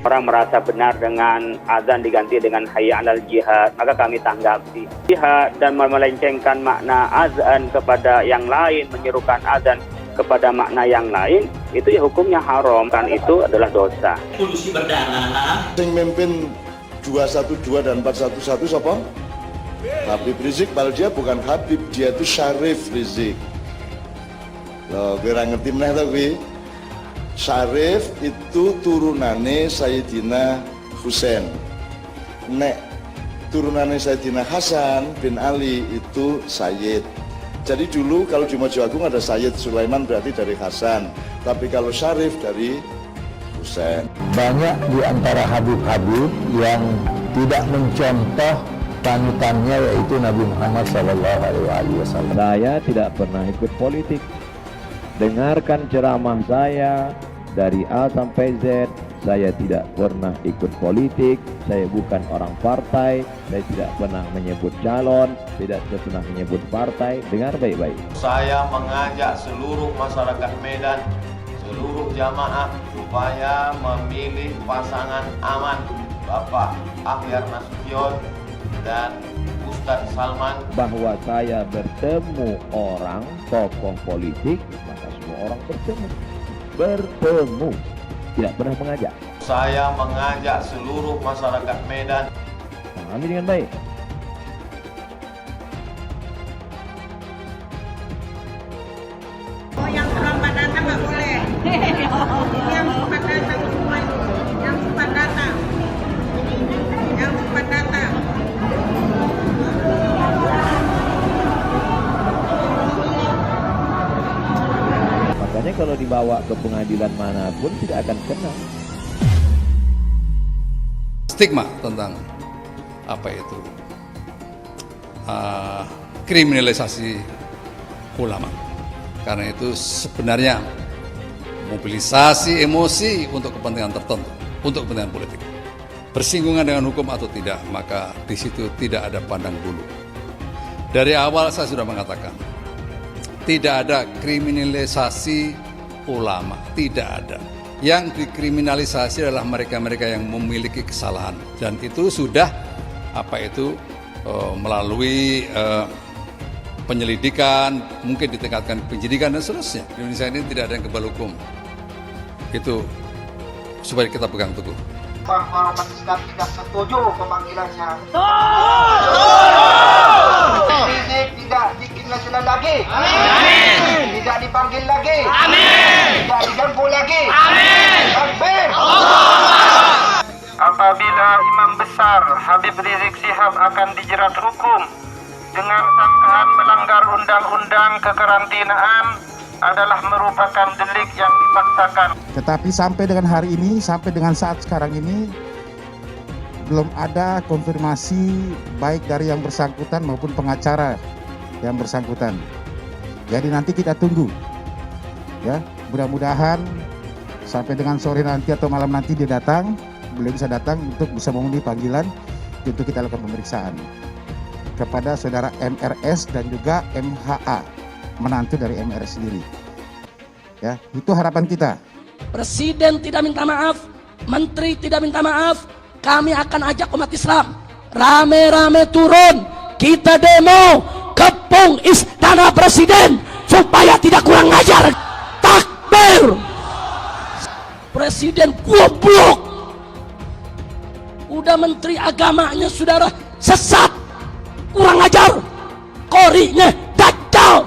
Orang merasa benar dengan azan diganti dengan hayya 'alal jihad, maka kami tanggapi jihad dan melencengkan makna azan kepada yang lain, menyerukan azan kepada makna yang lain, itu ya hukumnya haram, kan itu adalah dosa. Polusi berdarah. Yang mimpin 212 dan 411 siapa? Habib Rizik, padahal dia bukan Habib, dia itu Syarif Rizik. Loh, kira ngerti meneh to kuwi? Syarif itu turunane Sayyidina Husain. Nek turunane Sayyidina Hasan bin Ali itu Sayyid. Jadi dulu kalau di Mojo Agung ada Sayyid Sulaiman berarti dari Hasan, tapi kalau Syarif dari Husain. Banyak di antara Habib-Habib yang tidak mencontoh panutannya, yaitu Nabi Muhammad SAW. Saya tidak pernah ikut politik. Dengarkan ceramah saya dari A sampai Z. Saya tidak pernah ikut politik. Saya bukan orang partai. Saya tidak pernah menyebut calon. Tidak pernah menyebut partai. Dengar baik-baik. Saya mengajak seluruh masyarakat Medan, seluruh jamaah supaya memilih pasangan aman, Bapak Akhyar Nasution dan Ustadz Salman. Bahwa saya bertemu orang tokoh politik, maka semua orang bertemu, tidak pernah mengajak. Saya mengajak seluruh masyarakat Medan. Pahami dengan baik. Oh, yang terlambat datang nggak boleh. Yang cepat datang semua itu. Yang cepat datang. Yang cepat datang. Makanya kalau dibawa ke pengadilan manapun tidak akan kena. Stigma tentang apa itu kriminalisasi ulama. Karena itu sebenarnya mobilisasi emosi untuk kepentingan tertentu, untuk kepentingan politik. Bersinggungan dengan hukum atau tidak, maka di situ tidak ada pandang bulu. Dari awal saya sudah mengatakan, tidak ada kriminalisasi ulama, tidak ada. Yang dikriminalisasi adalah mereka-mereka yang memiliki kesalahan, dan itu sudah melalui penyelidikan, mungkin ditingkatkan penyidikan dan seterusnya. Di Indonesia ini tidak ada yang kebal hukum. Itu supaya kita pegang teguh. Bahwa umat Islam tidak setuju pemanggilannya. Rizik tidak dikriminalisasi lagi. Amin. Tidak dipanggil lagi. Amin. Tidak dijemput lagi. Amin. Takbir. Apabila imam besar Habib Rizik Syihab akan dijerat hukum dengan sangkaan melanggar undang-undang kekarantinaan adalah merupakan delik yang dipaksakan. Tetapi sampai dengan hari ini, sampai dengan saat sekarang ini, belum ada konfirmasi baik dari yang bersangkutan maupun pengacara yang bersangkutan. Jadi nanti kita tunggu, ya. Mudah-mudahan sampai dengan sore nanti atau malam nanti dia datang, beliau bisa datang untuk bisa memenuhi panggilan untuk kita lakukan pemeriksaan kepada saudara MRS dan juga MHA, menantu dari MRS sendiri. Ya, itu harapan kita. Presiden tidak minta maaf, menteri tidak minta maaf, kami akan ajak umat Islam rame-rame turun, kita demo kepung istana presiden supaya tidak kurang ajar. Takbir. Presiden goblok. Udah menteri agamanya saudara sesat, kurang ajar, korinya dajjal,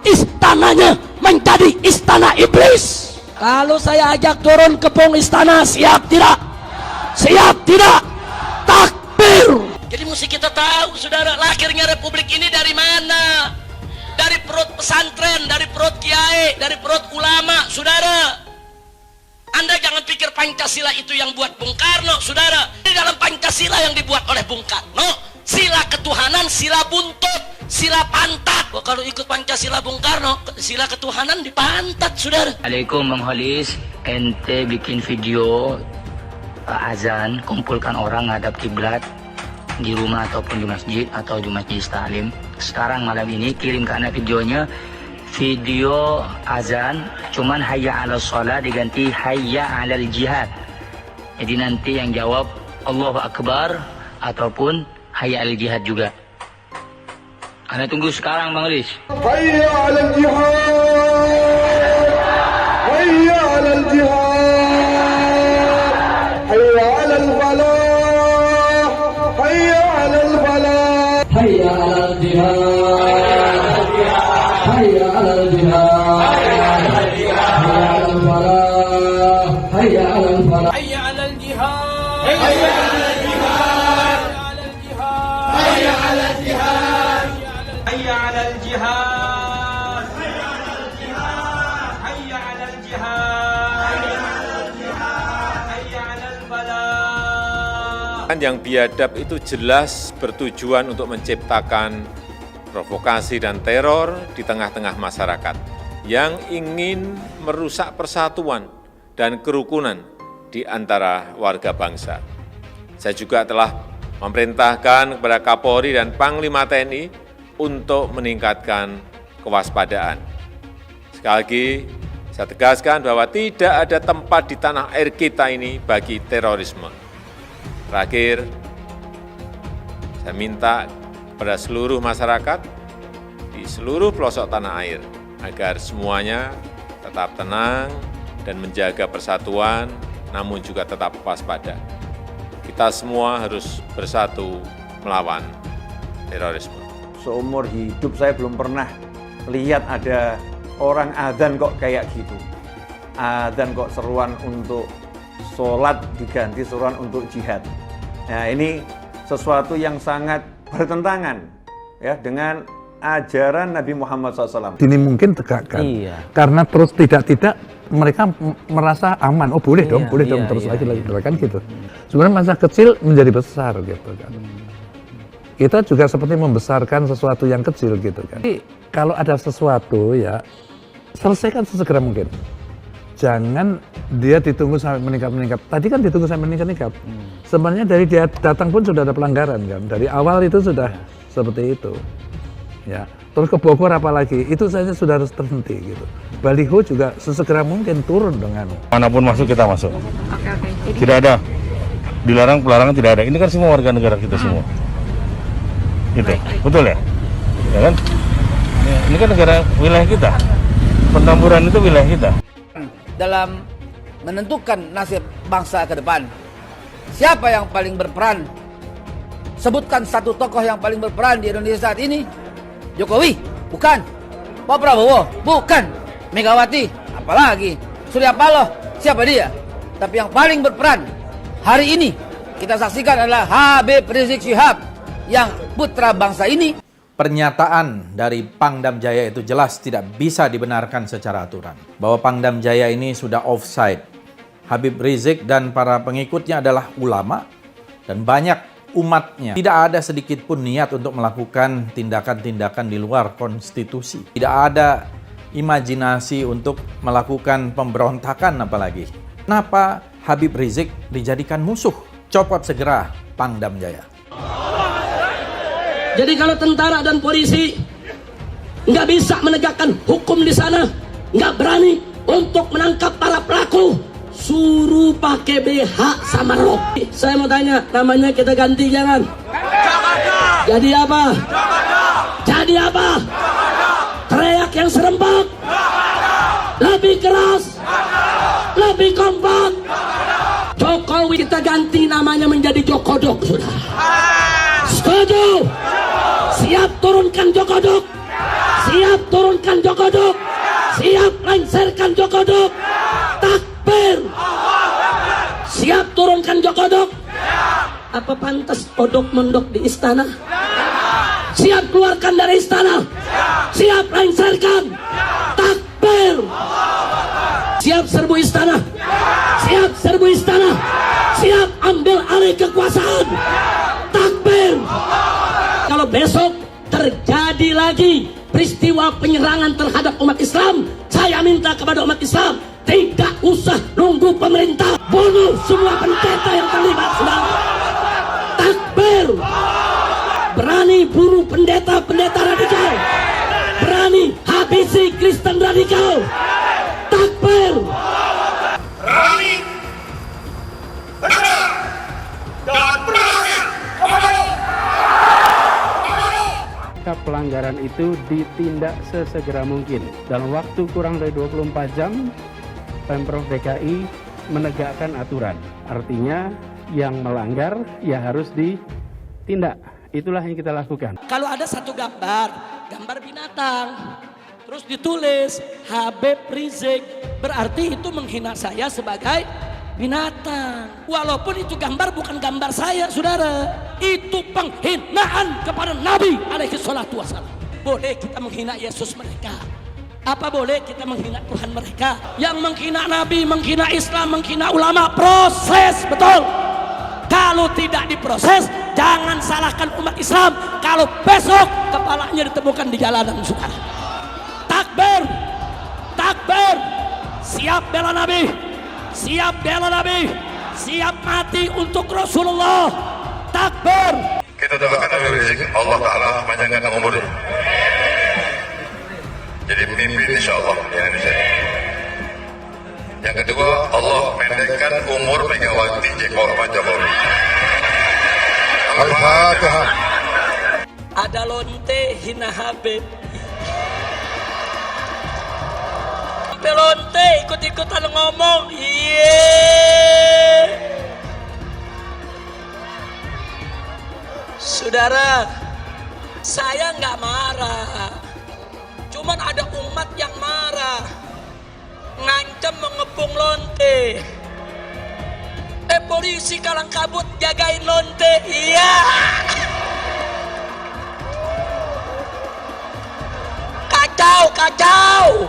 istananya menjadi istana iblis. Kalau saya ajak turun kepung istana, siap tidak? Siap tidak? Takbir. Jadi mesti kita tahu saudara, lahirnya republik ini dari mana? Dari perut pesantren, dari perut kiai, dari perut ulama, saudara. Anda jangan pikir Pancasila itu yang buat Bung Karno, saudara. Di dalam Pancasila yang dibuat oleh Bung Karno, sila ketuhanan, sila buntut, sila pantat. Wah, kalau ikut Pancasila Bung Karno, sila ketuhanan di pantat, saudara. Assalamualaikum Bang Holis, ente bikin video azan, kumpulkan orang ngadap kiblat di rumah ataupun di masjid atau di majelis taklim. Sekarang malam ini kirim ke anak videonya, video azan cuman hayya 'alal shalah diganti hayya 'alal jihad. Jadi nanti yang jawab Allahu Akbar ataupun Hayya 'alal jihad juga. Anda tunggu sekarang Bang Riz. Hayya 'alal jihad. Hayya 'alal jihad. Hayya 'alal falah. Hayya 'alal falah. Hayya 'alal jihad. Hayya 'alal jihad. Hayya 'alal falah. Hayya 'alal jihad. Hayya 'alal jihad. Hayya 'alal jihad. Hayya 'alal jihad. Hayya 'alal jihad. Hayya 'alal jihad. Hayya 'alal falah. Yang biadab itu jelas bertujuan untuk menciptakan provokasi dan teror di tengah-tengah masyarakat yang ingin merusak persatuan dan kerukunan di antara warga bangsa. Saya juga telah memerintahkan kepada Kapolri dan Panglima TNI untuk meningkatkan kewaspadaan. Sekali lagi, saya tegaskan bahwa tidak ada tempat di tanah air kita ini bagi terorisme. Terakhir, saya minta kepada seluruh masyarakat di seluruh pelosok tanah air agar semuanya tetap tenang dan menjaga persatuan, namun juga tetap waspada. Kita semua harus bersatu melawan terorisme. Seumur hidup saya belum pernah lihat ada orang adzan kok kayak gitu. Adzan kok seruan untuk sholat diganti seruan untuk jihad. Nah ini sesuatu yang sangat bertentangan ya dengan ajaran Nabi Muhammad SAW. Ini mungkin tegakkan, karena terus tidak mereka merasa aman. Oh boleh dong, boleh dong terus lagi kan gitu. Sebenarnya masa kecil menjadi besar gitu kan. Kita juga seperti membesarkan sesuatu yang kecil gitu kan. Jadi kalau ada sesuatu ya selesaikan sesegera mungkin. Jangan dia ditunggu sampai meningkat. Tadi kan ditunggu sampai meningkat. Sebenarnya dari dia datang pun sudah ada pelanggaran kan. Dari awal itu sudah seperti itu. Ya, terus ke Bogor apalagi itu saja sudah harus terhenti gitu. Baliho juga sesegera mungkin turun dengan. Manapun masuk kita masuk. Tidak ada dilarang pelarangan tidak ada. Ini kan semua warga negara kita semua. Gitu, betul ya? Ya kan? Ini kan negara wilayah kita. Petamburan itu wilayah kita. Dalam menentukan nasib bangsa ke depan, siapa yang paling berperan? Sebutkan satu tokoh yang paling berperan di Indonesia saat ini. Jokowi? Bukan. Pak Prabowo? Bukan. Megawati? Apalagi? Surya Paloh? Siapa dia? Tapi yang paling berperan hari ini kita saksikan adalah Habib Rizik Syihab yang putra bangsa ini. Pernyataan dari Pangdam Jaya itu jelas tidak bisa dibenarkan secara aturan. Bahwa Pangdam Jaya ini sudah offside. Habib Rizik dan para pengikutnya adalah ulama dan banyak umatnya. Tidak ada sedikit pun niat untuk melakukan tindakan-tindakan di luar konstitusi. Tidak ada imajinasi untuk melakukan pemberontakan apalagi. Kenapa Habib Rizik dijadikan musuh? Copot segera Pangdam Jaya. Jadi kalau tentara dan polisi nggak bisa menegakkan hukum di sana, nggak berani untuk menangkap para pelaku, suruh pakai BH sama rok. Saya mau tanya, namanya kita ganti jangan? Jadi apa? Jadi apa? Teriak yang serempak, lebih keras, lebih kompak. Jokowi kita ganti namanya menjadi Jokodok, sudah. Setuju? Siap turunkan Jokodok. Siap turunkan Jokodok. Siap lengserkan Jokodok. Takbir. Siap turunkan Jokodok. Apa pantas odok mendok di istana? Siap keluarkan dari istana. Siap lengserkan. Takbir. Siap serbu istana. Siap serbu istana. Siap ambil alih kekuasaan. Takbir. Kalau besok terjadi lagi peristiwa penyerangan terhadap umat Islam, saya minta kepada umat Islam tidak usah nunggu pemerintah, bunuh semua pendeta yang terlibat, saudara. Takbir. Berani bunuh pendeta-pendeta radikal, berani habisi Kristen radikal. Takbir. agar pelanggaran itu ditindak sesegera mungkin. Dalam waktu kurang dari 24 jam, Pemprov DKI menegakkan aturan. Artinya yang melanggar ya harus ditindak. Itulah yang kita lakukan. Kalau ada satu gambar binatang, terus ditulis Habib Rizik, berarti itu menghina saya sebagai binatang. Walaupun itu gambar bukan gambar saya, saudara. Itu penghinaan kepada Nabi alaihi salatu wassalam. Boleh kita menghina Yesus mereka? Apa boleh kita menghina Tuhan mereka? Yang menghina Nabi, menghina Islam, menghina ulama, proses, betul. Kalau tidak diproses, jangan salahkan umat Islam kalau besok kepalanya ditemukan di jalanan, saudara. Takbir, takbir, siap bela Nabi, siap bela Nabi, siap mati untuk Rasulullah. Takbir. Kita doakan Habib Rizik, Allah Ta'ala panjangkan umur, jadi pemimpin insyaAllah di Indonesia. Yang kedua, Allah pendekkan umur Megawati Pak Jokowi. Al-Fatihah. Ada lonte hina Habib. Sampai lonte ikut-ikutan ngomong. Saudara, saya nggak marah. Cuman ada umat yang marah. Ngancam mengepung lonte. Polisi kalang kabut jagain lonte. Iya. Kacau.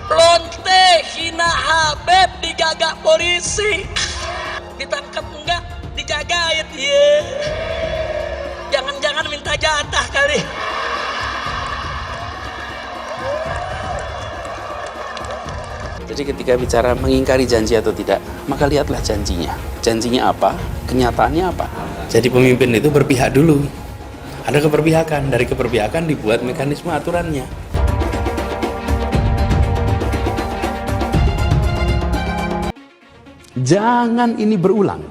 Lonte hina Habib dijaga polisi. Ditangkap enggak? Dijagain. Iya. Jangan-jangan minta jatah kali. Jadi ketika bicara mengingkari janji atau tidak, maka lihatlah janjinya. Janjinya apa? Kenyataannya apa? Jadi pemimpin itu berpihak dulu. Ada keberpihakan, dari keberpihakan dibuat mekanisme aturannya. Jangan ini berulang.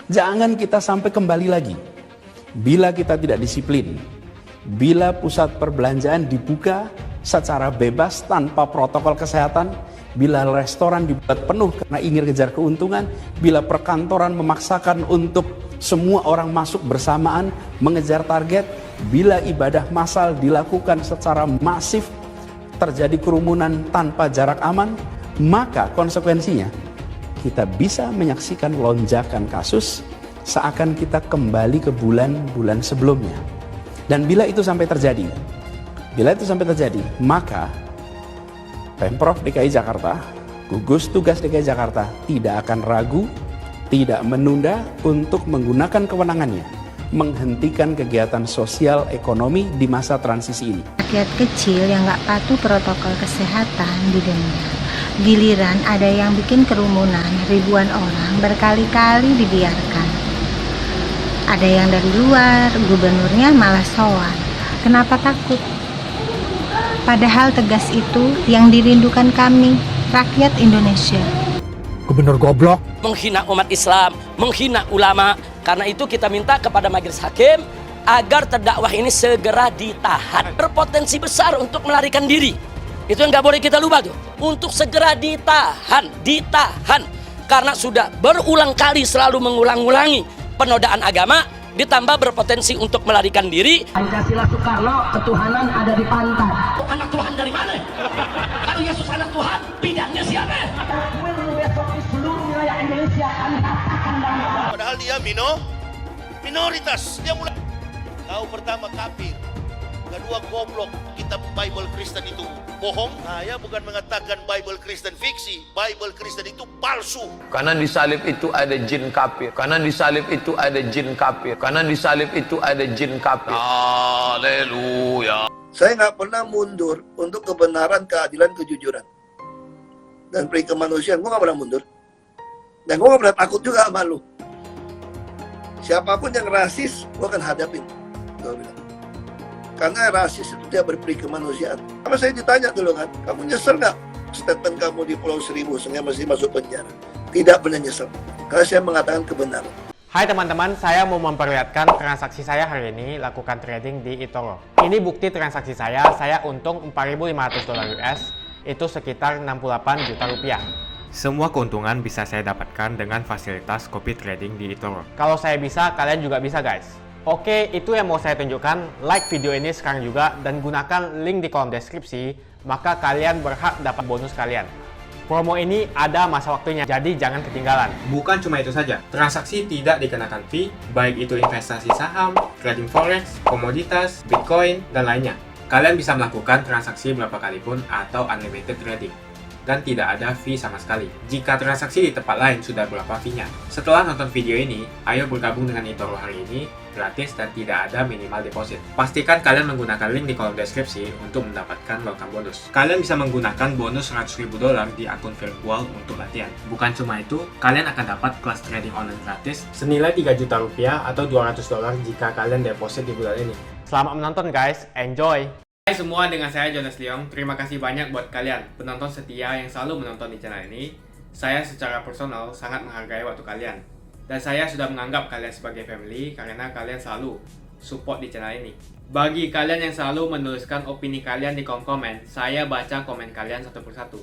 Jangan kita sampai kembali lagi. Bila kita tidak disiplin, bila pusat perbelanjaan dibuka secara bebas tanpa protokol kesehatan, bila restoran dibuat penuh karena ingin kejar keuntungan, bila perkantoran memaksakan untuk semua orang masuk bersamaan mengejar target, bila ibadah massal dilakukan secara masif, terjadi kerumunan tanpa jarak aman, maka konsekuensinya kita bisa menyaksikan lonjakan kasus seakan kita kembali ke bulan-bulan sebelumnya. Dan bila itu sampai terjadi, maka Pemprov DKI Jakarta, gugus tugas DKI Jakarta tidak akan ragu, tidak menunda untuk menggunakan kewenangannya, menghentikan kegiatan sosial ekonomi di masa transisi ini. Rakyat kecil yang nggak patuh protokol kesehatan didenda. Giliran ada yang bikin kerumunan, ribuan orang berkali-kali dibiarkan. Ada yang dari luar, gubernurnya malah sowan. Kenapa takut? Padahal tegas itu yang dirindukan kami, rakyat Indonesia. Gubernur goblok. Menghina umat Islam, menghina ulama. Karena itu kita minta kepada majelis hakim agar terdakwah ini segera ditahan. Berpotensi besar untuk melarikan diri. Itu yang nggak boleh kita lupa tuh. Untuk segera ditahan. Karena sudah berulang kali selalu mengulang-ulangi penodaan agama, ditambah berpotensi untuk melarikan diri. Pancasila Soekarno, ketuhanan ada di pantat. Anak Tuhan dari mana? Kalau Yesus anak Tuhan, bidangnya siapa? Besok di seluruh wilayah Indonesia akan katakan padahal dia minoritas. Dia mulai tahu pertama kafir, kedua goblok. Kitab Bible Kristen itu bohong. Saya bukan mengatakan Bible Kristen fiksi. Bible Kristen itu palsu. Karena di salib itu ada jin kafir. Karena di salib itu ada jin kafir. Karena di salib itu ada jin kafir. Haleluya. Saya nggak pernah mundur untuk kebenaran, keadilan, kejujuran. Dan peri kemanusiaan, gue nggak pernah mundur. Dan gue nggak pernah takut juga sama lu. Siapapun yang rasis, gue akan hadapin. Gue bilang. Karena rasis itu dia berperi kemanusiaan. Apa saya ditanya dulu kan, kamu nyesel nggak statement kamu di Pulau Seribu sehingga mesti masuk penjara? Tidak pernah nyesel. Karena saya mengatakan kebenaran. Hai teman-teman, saya mau memperlihatkan transaksi saya hari ini lakukan trading di eToro. Ini bukti transaksi saya untung 4.500 dolar US, itu sekitar 68 juta rupiah. Semua keuntungan bisa saya dapatkan dengan fasilitas copy trading di eToro. Kalau saya bisa, kalian juga bisa guys. Oke, itu yang mau saya tunjukkan. Like video ini sekarang juga dan gunakan link di kolom deskripsi, maka kalian berhak dapat bonus kalian. Promo ini ada masa waktunya, jadi jangan ketinggalan. Bukan cuma itu saja, transaksi tidak dikenakan fee, baik itu investasi saham, trading forex, komoditas, bitcoin, dan lainnya. Kalian bisa melakukan transaksi berapa kali pun atau unlimited trading. Dan tidak ada fee sama sekali. Jika transaksi di tempat lain sudah berapa fee-nya. Setelah nonton video ini, ayo bergabung dengan eToro hari ini, gratis dan tidak ada minimal deposit. Pastikan kalian menggunakan link di kolom deskripsi untuk mendapatkan welcome bonus. Kalian bisa menggunakan bonus 100.000 dolar di akun virtual untuk latihan. Bukan cuma itu, kalian akan dapat kelas trading online gratis senilai 3 juta rupiah atau 200 dolar jika kalian deposit di bulan ini. Selamat menonton guys, enjoy! Hai semua, dengan saya Jonas Leong. Terima kasih banyak buat kalian penonton setia yang selalu menonton di channel ini. Saya secara personal sangat menghargai waktu kalian. Dan saya sudah menganggap kalian sebagai family karena kalian selalu support di channel ini. Bagi kalian yang selalu menuliskan opini kalian di kolom komen, saya baca komen kalian satu persatu.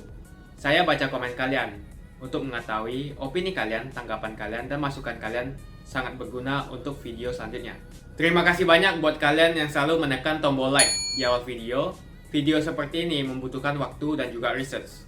Saya baca komen kalian untuk mengetahui opini kalian, tanggapan kalian, dan masukan kalian sangat berguna untuk video selanjutnya. Terima kasih banyak buat kalian yang selalu menekan tombol like di awal video. Video seperti ini membutuhkan waktu dan juga research.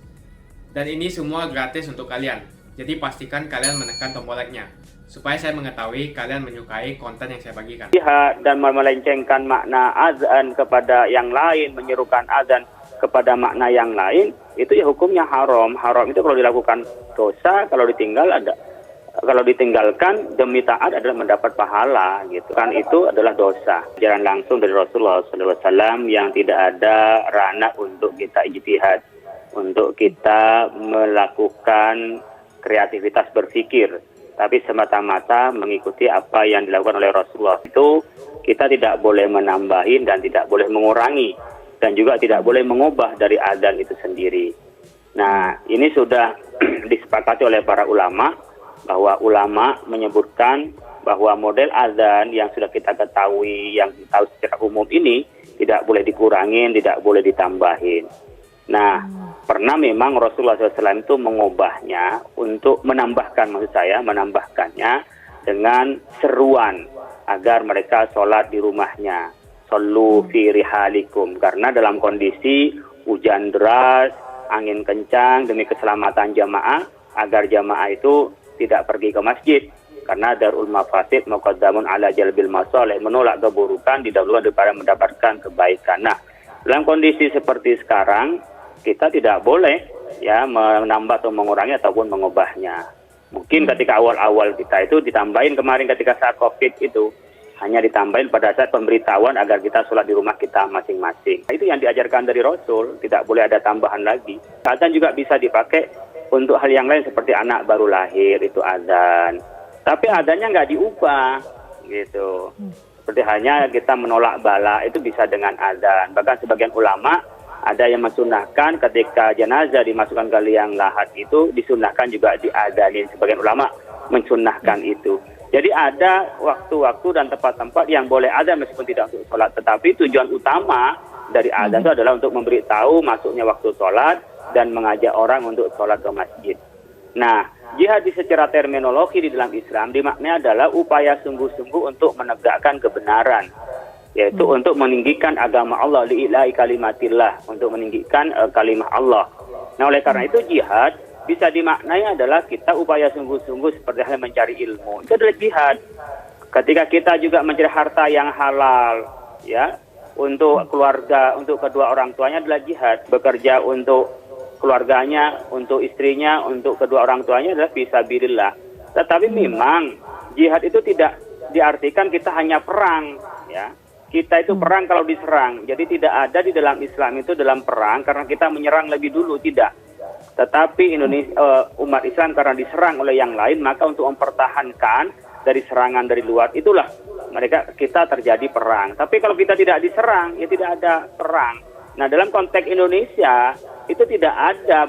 Dan ini semua gratis untuk kalian. Jadi pastikan kalian menekan tombol like-nya supaya saya mengetahui kalian menyukai konten yang saya bagikan. Dan melencengkan makna azan kepada yang lain, menyerukan azan kepada makna yang lain, itu ya hukumnya haram. Haram itu kalau dilakukan dosa, kalau ditinggalkan demi taat adalah mendapat pahala gitu kan, itu adalah dosa. Ajaran langsung dari Rasulullah SAW yang tidak ada ranah untuk kita ijtihad, untuk kita melakukan kreativitas berpikir, tapi semata-mata mengikuti apa yang dilakukan oleh Rasulullah. Itu kita tidak boleh menambahin dan tidak boleh mengurangi, dan juga tidak boleh mengubah dari adzan itu sendiri. Nah, ini sudah disepakati oleh para ulama, bahwa ulama menyebutkan bahwa model azan yang sudah kita ketahui, yang kita tahu secara umum ini tidak boleh dikurangin, tidak boleh ditambahin. Nah, pernah memang Rasulullah SAW itu mengubahnya untuk menambahkannya dengan seruan agar mereka sholat di rumahnya. Shollu fi rihalikum, karena dalam kondisi hujan deras, angin kencang, demi keselamatan jamaah, agar jamaah itu tidak pergi ke masjid, karena darul mafasid muqaddamun ala jalbil masalih, menolak keburukan didahulukan daripada mendapatkan kebaikan. Nah, dalam kondisi seperti sekarang kita tidak boleh ya menambah atau mengurangi ataupun mengubahnya. Mungkin ketika awal-awal kita itu ditambahin, kemarin ketika saat Covid itu hanya ditambahin pada saat pemberitahuan agar kita sholat di rumah kita masing-masing. Itu yang diajarkan dari Rasul, tidak boleh ada tambahan lagi. Azan juga bisa dipakai untuk hal yang lain seperti anak baru lahir, itu azan. Tapi azannya nggak diubah, gitu. Seperti hanya kita menolak bala, itu bisa dengan azan. Bahkan sebagian ulama ada yang mensunahkan ketika jenazah dimasukkan ke liang lahat itu disunahkan juga diazanin. Sebagian ulama mensunahkan itu. Jadi ada waktu-waktu dan tempat-tempat yang boleh azan meskipun tidak untuk sholat. Tetapi tujuan utama dari azan itu adalah untuk memberitahu masuknya waktu sholat dan mengajak orang untuk sholat ke masjid. Nah, jihad secara terminologi di dalam Islam dimaknai adalah upaya sungguh-sungguh untuk menegakkan kebenaran, yaitu untuk meninggikan agama Allah, li'ilahi kalimatillah, untuk meninggikan kalimah Allah. Nah, oleh karena itu jihad bisa dimaknai adalah kita upaya sungguh-sungguh seperti halnya mencari ilmu. Itu adalah jihad. Ketika kita juga mencari harta yang halal, ya, untuk keluarga, untuk kedua orang tuanya adalah jihad. Bekerja untuk keluarganya, untuk istrinya, untuk kedua orang tuanya adalah fisabilillah. Tetapi memang jihad itu tidak diartikan kita hanya perang, ya. Kita itu perang kalau diserang. Jadi tidak ada di dalam Islam itu dalam perang karena kita menyerang lebih dulu, tidak. Tetapi umat Islam karena diserang oleh yang lain, maka untuk mempertahankan dari serangan dari luar, itulah kita terjadi perang. Tapi kalau kita tidak diserang, ya tidak ada perang. Nah, dalam konteks Indonesia itu tidak ada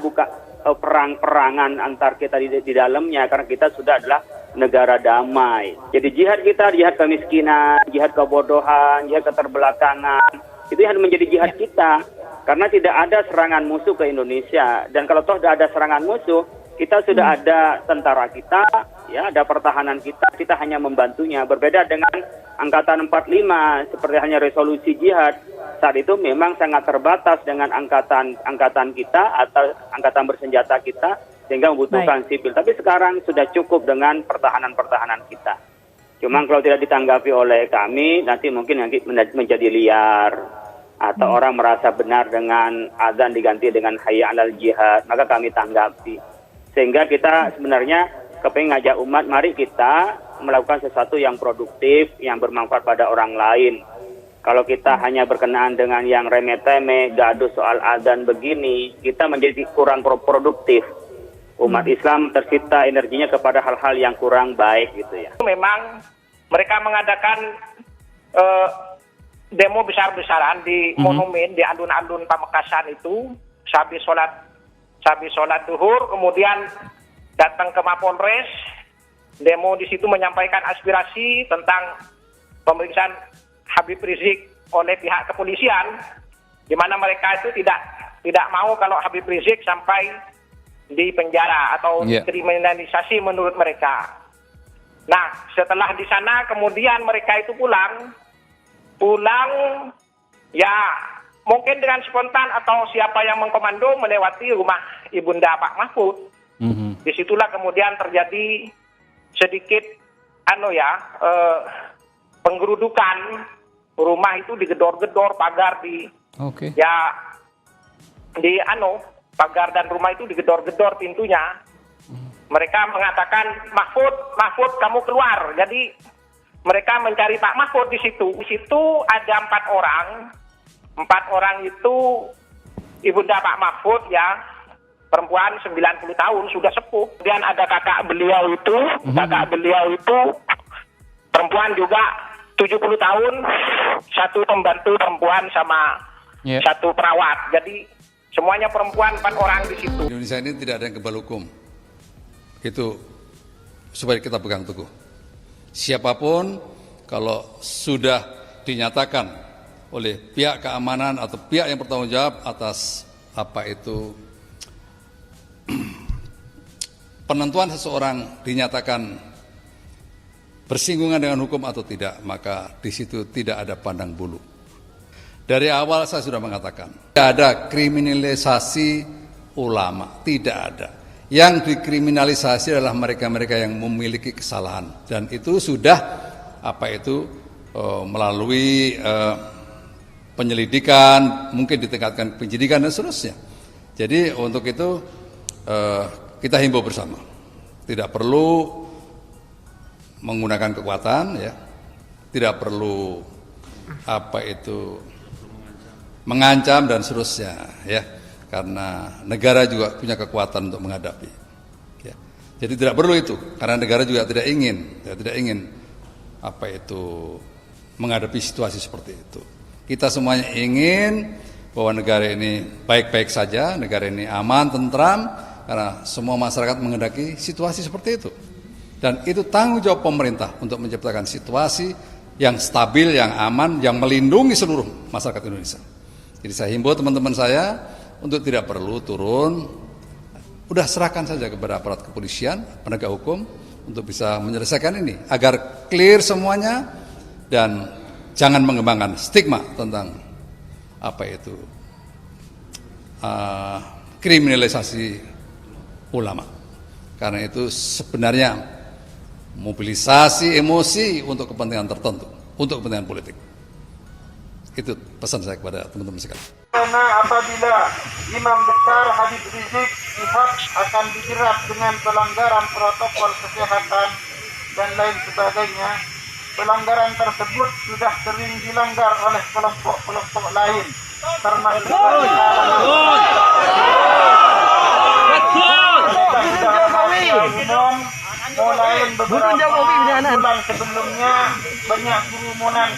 perang-perangan antar kita di dalamnya, karena kita sudah adalah negara damai. Jadi jihad kita, jihad kemiskinan, jihad kebodohan, jihad keterbelakangan, itu yang menjadi jihad kita. Karena tidak ada serangan musuh ke Indonesia. Dan kalau toh tidak ada serangan musuh, kita sudah ada tentara kita, ya, ada pertahanan kita hanya membantunya. Berbeda dengan Angkatan 45, seperti hanya resolusi jihad, saat itu memang sangat terbatas dengan angkatan kita atau angkatan bersenjata kita, sehingga membutuhkan sipil. Tapi sekarang sudah cukup dengan pertahanan kita. Cuma kalau tidak ditanggapi oleh kami, nanti mungkin menjadi liar. Atau orang merasa benar dengan azan diganti dengan hayya 'alal jihad, maka kami tanggapi. Sehingga kita sebenarnya kepingin ngajak umat, mari kita melakukan sesuatu yang produktif, yang bermanfaat pada orang lain. Kalau kita hanya berkenaan dengan yang remeh-temeh, gaduh soal azan begini, kita menjadi kurang produktif. Umat Islam tersita energinya kepada hal-hal yang kurang baik gitu ya. Memang mereka mengadakan demo besar-besaran di monumen, di alun-alun Pamekasan itu, habis sholat duhur, kemudian datang ke Mapolres, demo di situ menyampaikan aspirasi tentang pemeriksaan Habib Rizik oleh pihak kepolisian, di mana mereka itu tidak mau kalau Habib Rizik sampai di penjara atau kriminalisasi menurut mereka. Nah, setelah di sana kemudian mereka itu pulang ya mungkin dengan spontan atau siapa yang mengkomando melewati rumah Ibunda Pak Mahfud. Disitulah kemudian terjadi sedikit penggerudukan, rumah itu digedor-gedor, pagar pagar dan rumah itu digedor-gedor pintunya. Mereka mengatakan, Mahfud kamu keluar. Jadi mereka mencari Pak Mahfud di situ. Di situ ada 4 orang. 4 orang itu Ibunda Pak Mahfud ya, perempuan 90 tahun, sudah sepuh. Kemudian ada kakak beliau itu perempuan juga 70 tahun, satu pembantu perempuan sama satu perawat. Jadi semuanya perempuan, 4 orang di situ. Indonesia ini tidak ada yang kebal hukum. Itu supaya kita pegang teguh. Siapapun kalau sudah dinyatakan oleh pihak keamanan atau pihak yang bertanggung jawab atas penentuan seseorang dinyatakan bersinggungan dengan hukum atau tidak, maka di situ tidak ada pandang bulu. Dari awal saya sudah mengatakan, tidak ada kriminalisasi ulama, tidak ada. Yang dikriminalisasi adalah mereka-mereka yang memiliki kesalahan, dan itu sudah melalui penyelidikan, mungkin ditingkatkan penyidikan dan seterusnya. Jadi untuk itu kita himbau bersama, tidak perlu menggunakan kekuatan, ya, tidak perlu mengancam dan seterusnya, ya. Karena negara juga punya kekuatan untuk menghadapi. Ya. Jadi tidak perlu itu, karena negara juga tidak ingin menghadapi situasi seperti itu. Kita semuanya ingin bahwa negara ini baik-baik saja, negara ini aman, tentram, karena semua masyarakat menghendaki situasi seperti itu. Dan itu tanggung jawab pemerintah untuk menciptakan situasi yang stabil, yang aman, yang melindungi seluruh masyarakat Indonesia. Jadi saya himbau teman-teman saya untuk tidak perlu turun, udah serahkan saja kepada aparat kepolisian, penegak hukum untuk bisa menyelesaikan ini agar clear semuanya dan jangan mengembangkan stigma tentang kriminalisasi ulama. Karena itu sebenarnya mobilisasi emosi untuk kepentingan tertentu, untuk kepentingan politik. Itu pesan saya kepada teman-teman sekalian. Karena apabila imam besar Habib Rizik Syihab akan dijerat dengan pelanggaran protokol kesehatan dan lain sebagainya, pelanggaran tersebut sudah sering dilanggar oleh kelompok-kelompok lain, termasuk mulai beberapa bulan sebelumnya banyak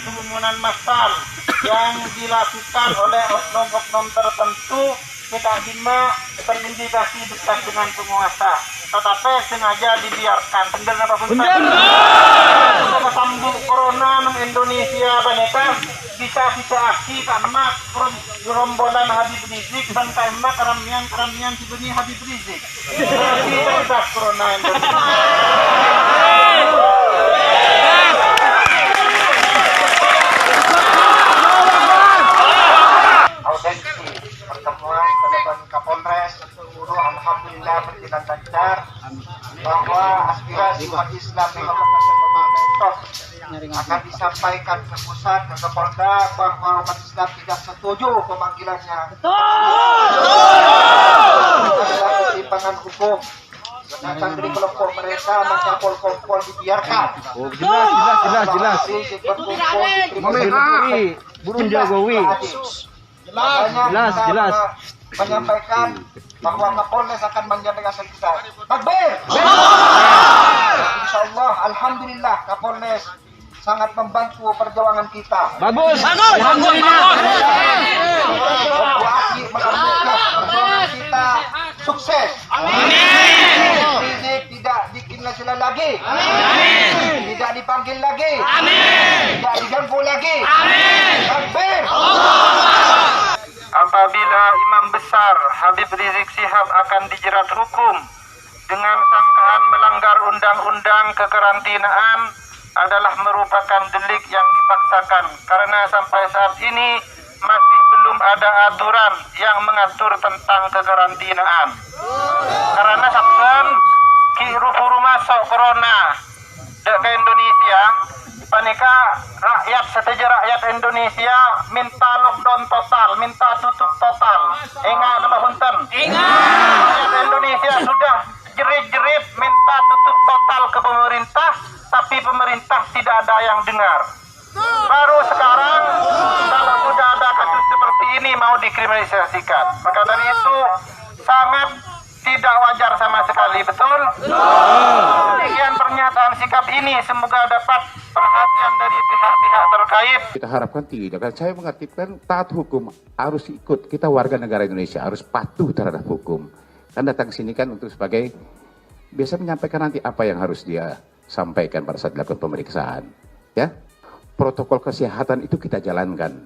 kerumunan massal yang dilakukan oleh oknum-oknum tertentu kita simak terindikasi dekat dengan penguasa, tetapi sengaja dibiarkan. Benar apa benar? Kita sambung corona di Indonesia banyak bisa aksi karena gerombolan Habib Rizik dan karena keramian sebenarnya Habib Rizik. Kita bebas corona Indonesia. Pertemuan ke depan Kapolres seluruh alhamdulillah berjalan lancar, bahwa aspirasi umat Islam di Kabupaten Mojokerto akan disampaikan ke pusat, ke Kapolda, bahwa umat Islam tidak setuju pemanggilannya. Adalah ketimpangan hukum. Sedangkan dari kelompok mereka maka pol-pol dibiarkan. Jelas. Burung Jokowi. Jelas. Menyampaikan bahwa Kapolres akan menyampaikan kita. Takbir. Insyaallah, alhamdulillah Kapolres sangat membantu perjuangan kita. Bagus. Alhamdulillah. Perjuangan kita sukses. Amin. Rizik tidak dikinasila lagi. Amin. Tidak dipanggil lagi. Amin. Tidak diganggu lagi. Amin. Takbir. Apabila Imam Besar Habib Rizik Syihab akan dijerat hukum dengan sangkaan melanggar undang-undang kekarantinaan adalah merupakan delik yang dipaksakan, karena sampai saat ini masih belum ada aturan yang mengatur tentang kekarantinaan. Karena sabsen kiru-puru masuk corona ke Indonesia, panika rakyat seteja rakyat Indonesia minta lockdown total, minta tutup total. Ingat apa punten? Ingat. Rakyat Indonesia sudah jerit-jerit minta tutup total ke pemerintah, tapi pemerintah tidak ada yang dengar. Baru sekarang kalau sudah ada kasus seperti ini mau dikriminalisasikan. Maka dari itu sangat tidak wajar sama sekali, betul? Demikian pernyataan sikap ini semoga dapat perhatian dari pihak-pihak terkait. Kita harapkan tidak, karena saya mengartikan taat hukum harus ikut. Kita warga negara Indonesia harus patuh terhadap hukum. Kan datang sini kan untuk sebagai biasa menyampaikan nanti apa yang harus dia sampaikan pada saat dilakukan pemeriksaan. Ya, protokol kesehatan itu kita jalankan.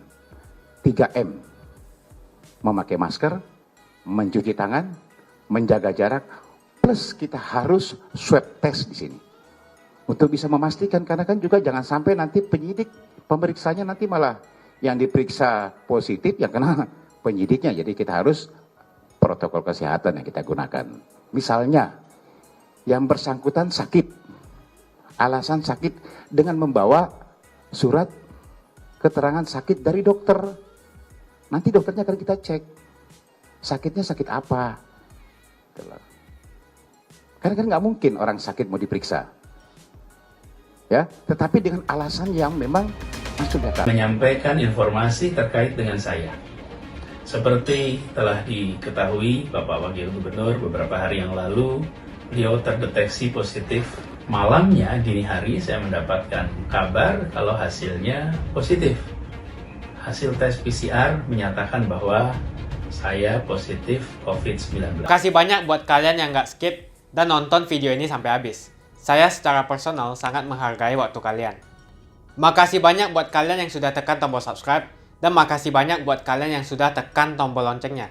3M, memakai masker, mencuci tangan, menjaga jarak, plus kita harus swab test di sini untuk bisa memastikan, karena kan juga jangan sampai nanti penyidik pemeriksanya nanti malah yang diperiksa positif yang kena penyidiknya. Jadi kita harus protokol kesehatan yang kita gunakan. Misalnya yang bersangkutan sakit, alasan sakit dengan membawa surat keterangan sakit dari dokter. Nanti dokternya akan kita cek sakitnya sakit apa. Karena kan nggak mungkin orang sakit mau diperiksa, ya. Tetapi dengan alasan yang memang sudah menyampaikan informasi terkait dengan saya. Seperti telah diketahui Bapak Wakil Gubernur beberapa hari yang lalu, beliau terdeteksi positif. Malamnya dini hari saya mendapatkan kabar kalau hasilnya positif. Hasil tes PCR menyatakan bahwa saya positif COVID-19. Terima kasih banyak buat kalian yang nggak skip dan nonton video ini sampai habis. Saya secara personal sangat menghargai waktu kalian. Makasih banyak buat kalian yang sudah tekan tombol subscribe, dan makasih banyak buat kalian yang sudah tekan tombol loncengnya.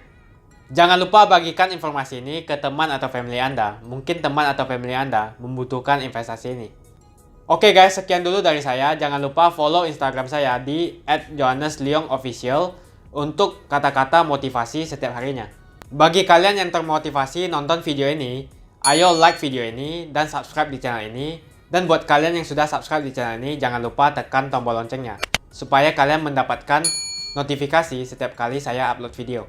Jangan lupa bagikan informasi ini ke teman atau family Anda. Mungkin teman atau family Anda membutuhkan investasi ini. Oke guys, sekian dulu dari saya. Jangan lupa follow Instagram saya di @johannesleongofficial untuk kata-kata motivasi setiap harinya. Bagi kalian yang termotivasi nonton video ini, ayo like video ini dan subscribe di channel ini. Dan buat kalian yang sudah subscribe di channel ini, jangan lupa tekan tombol loncengnya supaya kalian mendapatkan notifikasi setiap kali saya upload video.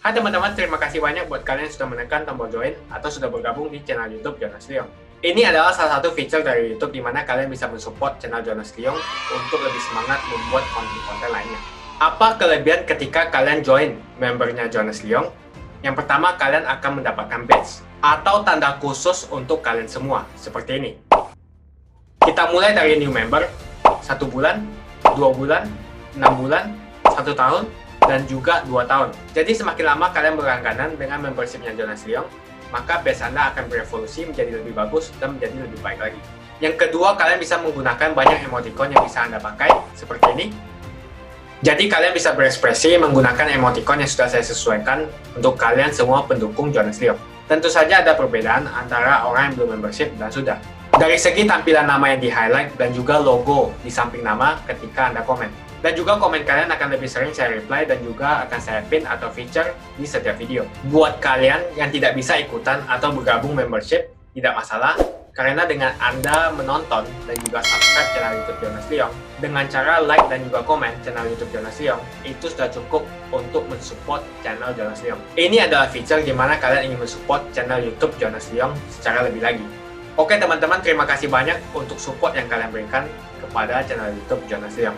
Hai teman-teman, terima kasih banyak buat kalian yang sudah menekan tombol join atau sudah bergabung di channel YouTube Jonas Leong. Ini adalah salah satu fitur dari YouTube di mana kalian bisa mensupport channel Jonas Leong untuk lebih semangat membuat konten-konten lainnya. Apa kelebihan ketika kalian join membernya Jonas Leong? Yang pertama, kalian akan mendapatkan badge atau tanda khusus untuk kalian semua, seperti ini. Kita mulai dari new member, 1 bulan, 2 bulan, 6 bulan, 1 tahun, dan juga 2 tahun. Jadi semakin lama kalian berlangganan dengan membershipnya Jonas Leong, maka base Anda akan berevolusi menjadi lebih bagus dan menjadi lebih baik lagi. Yang kedua, kalian bisa menggunakan banyak emoticon yang bisa Anda pakai, seperti ini. Jadi kalian bisa berekspresi menggunakan emoticon yang sudah saya sesuaikan untuk kalian semua pendukung Jonas Leong. Tentu saja ada perbedaan antara orang yang belum membership dan sudah. Dari segi tampilan nama yang di-highlight dan juga logo di samping nama ketika Anda komen. Dan juga komen kalian akan lebih sering saya reply dan juga akan saya pin atau feature di setiap video. Buat kalian yang tidak bisa ikutan atau bergabung membership, tidak masalah. Karena dengan Anda menonton dan juga subscribe channel YouTube Jonas Leong, dengan cara like dan juga komen channel YouTube Jonas Leong, itu sudah cukup untuk mensupport channel Jonas Leong. Ini adalah feature di mana kalian ingin mensupport channel YouTube Jonas Leong secara lebih lagi. Oke teman-teman, terima kasih banyak untuk support yang kalian berikan kepada channel YouTube Jonas Leong.